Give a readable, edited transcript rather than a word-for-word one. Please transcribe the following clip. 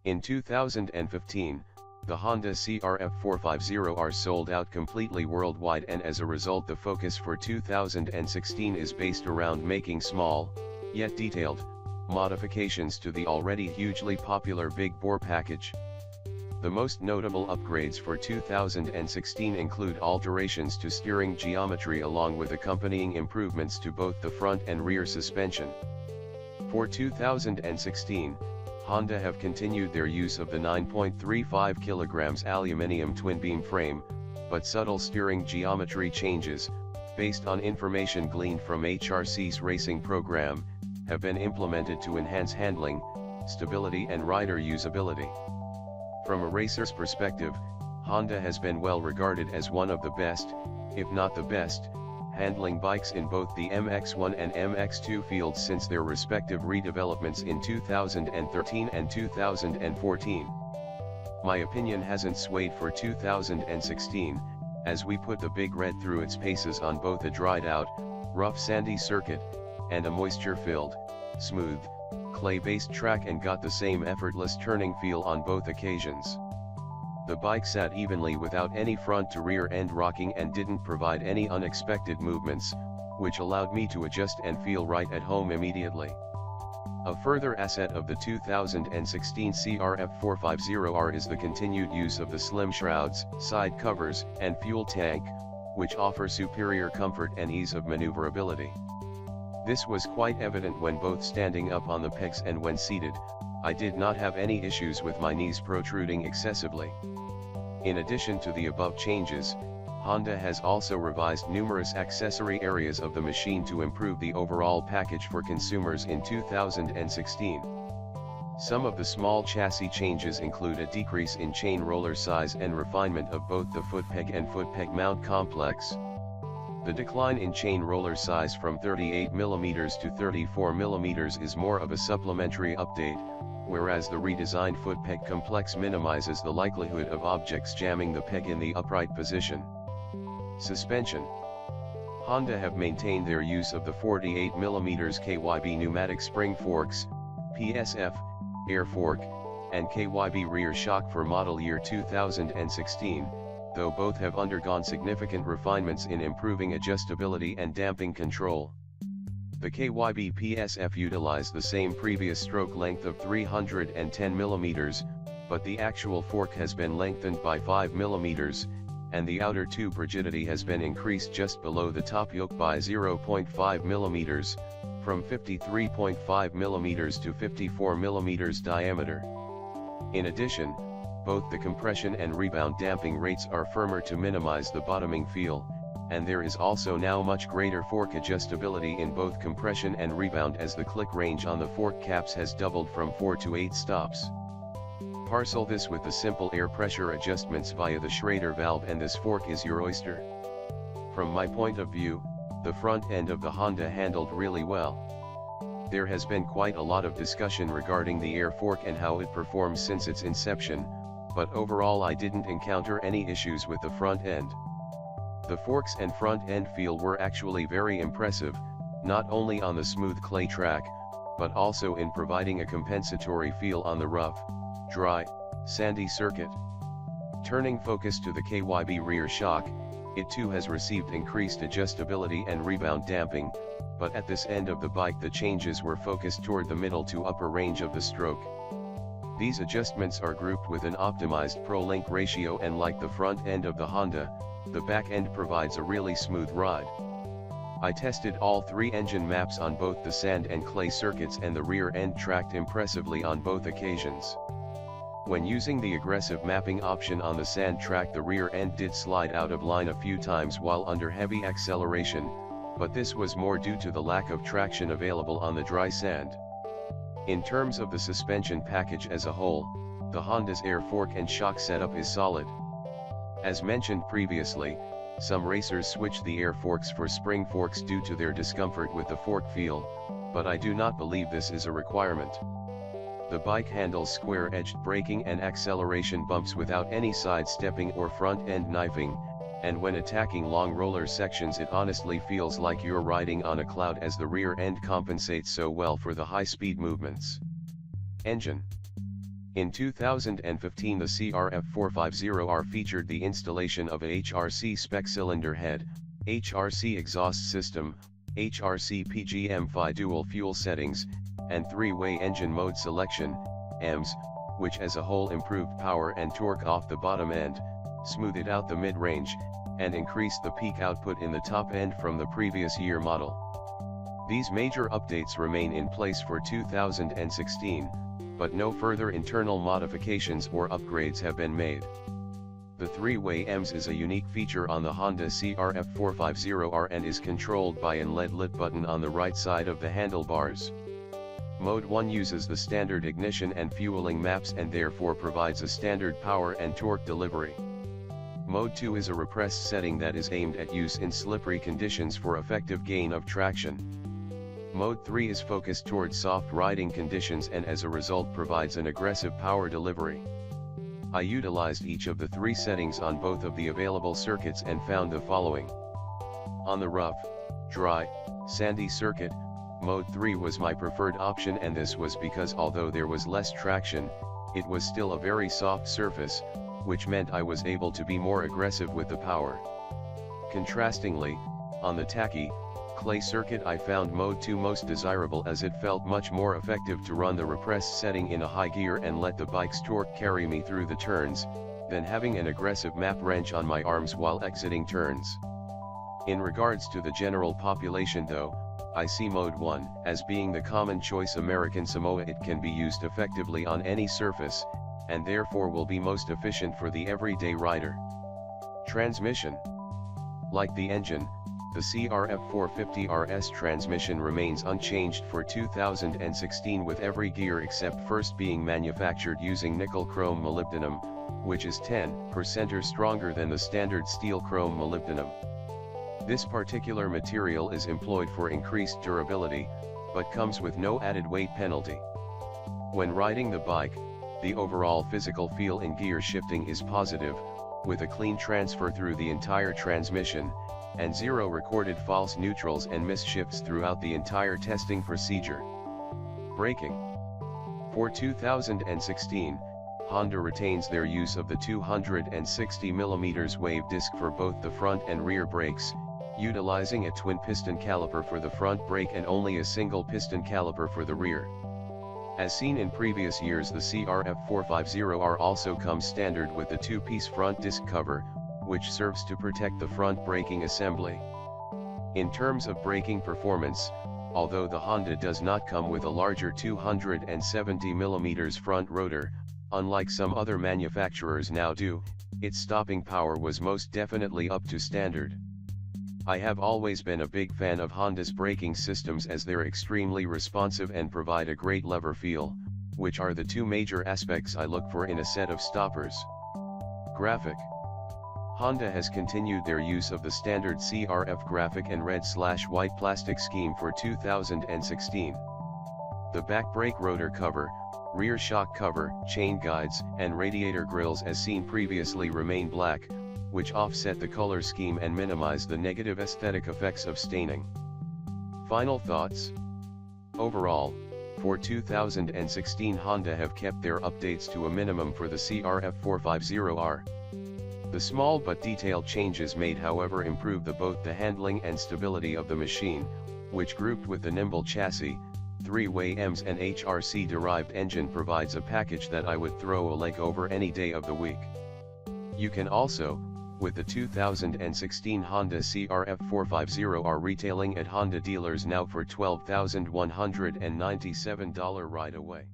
In 2015, the Honda CRF450R sold out completely worldwide, and as a result the focus for 2016 is based around making small, yet detailed, modifications to the already hugely popular big bore package. The most notable upgrades for 2016 include alterations to steering geometry along with accompanying improvements to both the front and rear suspension. For 2016, Honda have continued their use of the 9.35 kg aluminum twin-beam frame, but subtle steering geometry changes, based on information gleaned from HRC's racing program, have been implemented to enhance handling, stability and rider usability. From a racer's perspective, Honda has been well regarded as one of the best, if not the best, handling bikes in both the MX-1 and MX-2 fields since their respective redevelopments in 2013 and 2014. My opinion hasn't swayed for 2016, as we put the Big Red through its paces on both a dried-out, rough sandy circuit, and a moisture-filled, smooth, clay-based track and got the same effortless turning feel on both occasions. The bike sat evenly without any front to rear end rocking and didn't provide any unexpected movements, which allowed me to adjust and feel right at home immediately. A further asset of the 2016 CRF450R is the continued use of the slim shrouds, side covers, and fuel tank, which offer superior comfort and ease of maneuverability. This was quite evident when both standing up on the pegs and when seated. I did not have any issues with my knees protruding excessively. In addition to the above changes, Honda has also revised numerous accessory areas of the machine to improve the overall package for consumers in 2016. Some of the small chassis changes include a decrease in chain roller size and refinement of both the foot peg and foot peg mount complex. The decline in chain roller size from 38mm to 34mm is more of a supplementary update, whereas the redesigned foot peg complex minimizes the likelihood of objects jamming the peg in the upright position. Suspension. Honda have maintained their use of the 48mm KYB pneumatic spring forks, PSF, air fork, and KYB rear shock for model year 2016, though both have undergone significant refinements in improving adjustability and damping control. The KYB PSF utilized the same previous stroke length of 310mm, but the actual fork has been lengthened by 5mm, and the outer tube rigidity has been increased just below the top yoke by 0.5mm, from 53.5mm to 54mm diameter. In addition, both the compression and rebound damping rates are firmer to minimize the bottoming feel, and there is also now much greater fork adjustability in both compression and rebound as the click range on the fork caps has doubled from 4 to 8 stops. Parcel this with the simple air pressure adjustments via the Schrader valve and this fork is your oyster. From my point of view, the front end of the Honda handled really well. There has been quite a lot of discussion regarding the air fork and how it performs since its inception, but overall I didn't encounter any issues with the front end. The forks and front end feel were actually very impressive, not only on the smooth clay track, but also in providing a compensatory feel on the rough, dry, sandy circuit. Turning focus to the KYB rear shock, it too has received increased adjustability and rebound damping, but at this end of the bike the changes were focused toward the middle to upper range of the stroke. These adjustments are grouped with an optimized pro-link ratio, and like the front end of the Honda, the back end provides a really smooth ride. I tested all 3 engine maps on both the sand and clay circuits and the rear end tracked impressively on both occasions. When using the aggressive mapping option on the sand track, the rear end did slide out of line a few times while under heavy acceleration, but this was more due to the lack of traction available on the dry sand. In terms of the suspension package as a whole, the Honda's air fork and shock setup is solid. As mentioned previously, some racers switch the air forks for spring forks due to their discomfort with the fork feel, but I do not believe this is a requirement. The bike handles square-edged braking and acceleration bumps without any side-stepping or front-end knifing, and when attacking long roller sections it honestly feels like you're riding on a cloud as the rear end compensates so well for the high-speed movements. Engine. In 2015 the CRF450R featured the installation of a HRC spec cylinder head, HRC exhaust system, HRC PGM-FI dual fuel settings, and 3-way engine mode selection, EMS, which as a whole improved power and torque off the bottom end, smoothed out the mid-range, and increased the peak output in the top end from the previous year model. These major updates remain in place for 2016, but no further internal modifications or upgrades have been made. The 3-way EMS is a unique feature on the Honda CRF450R and is controlled by an LED lit button on the right side of the handlebars. Mode 1 uses the standard ignition and fueling maps and therefore provides a standard power and torque delivery. Mode 2 is a repressed setting that is aimed at use in slippery conditions for effective gain of traction. Mode 3 is focused towards soft riding conditions and as a result provides an aggressive power delivery. I utilized each of the 3 settings on both of the available circuits and found the following. On the rough, dry, sandy circuit, Mode 3 was my preferred option, and this was because although there was less traction, it was still a very soft surface, which meant I was able to be more aggressive with the power. Contrastingly, on the tacky, clay circuit I found Mode 2 most desirable as it felt much more effective to run the repressed setting in a high gear and let the bike's torque carry me through the turns, than having an aggressive map wrench on my arms while exiting turns. In regards to the general population though, I see Mode 1 as being the common choice American Samoa. It can be used effectively on any surface, and therefore will be most efficient for the everyday rider. Transmission. Like the engine, the CRF450R's transmission remains unchanged for 2016 with every gear except first being manufactured using nickel chrome molybdenum, which is 10% stronger than the standard steel chrome molybdenum. This particular material is employed for increased durability, but comes with no added weight penalty. When riding the bike, the overall physical feel in gear shifting is positive, with a clean transfer through the entire transmission, and 0 recorded false neutrals and misshifts throughout the entire testing procedure. Braking. For 2016, Honda retains their use of the 260mm wave disc for both the front and rear brakes, utilizing a twin piston caliper for the front brake and only a single piston caliper for the rear. As seen in previous years, the CRF450R also comes standard with the 2-piece front disc cover, which serves to protect the front braking assembly. In terms of braking performance, although the Honda does not come with a larger 270mm front rotor, unlike some other manufacturers now do, its stopping power was most definitely up to standard. I have always been a big fan of Honda's braking systems as they're extremely responsive and provide a great lever feel, which are the 2 major aspects I look for in a set of stoppers. Graphic. Honda has continued their use of the standard CRF graphic and red/white plastic scheme for 2016. The back brake rotor cover, rear shock cover, chain guides, and radiator grills as seen previously remain black, which offset the color scheme and minimize the negative aesthetic effects of staining. Final thoughts. Overall, for 2016 Honda have kept their updates to a minimum for the CRF450R. The small but detailed changes made however improve both the handling and stability of the machine, which grouped with the nimble chassis, 3-way EMS and HRC derived engine provides a package that I would throw a leg over any day of the week. You can also, with the 2016 Honda CRF450R retailing at Honda dealers now for $12,197 right away.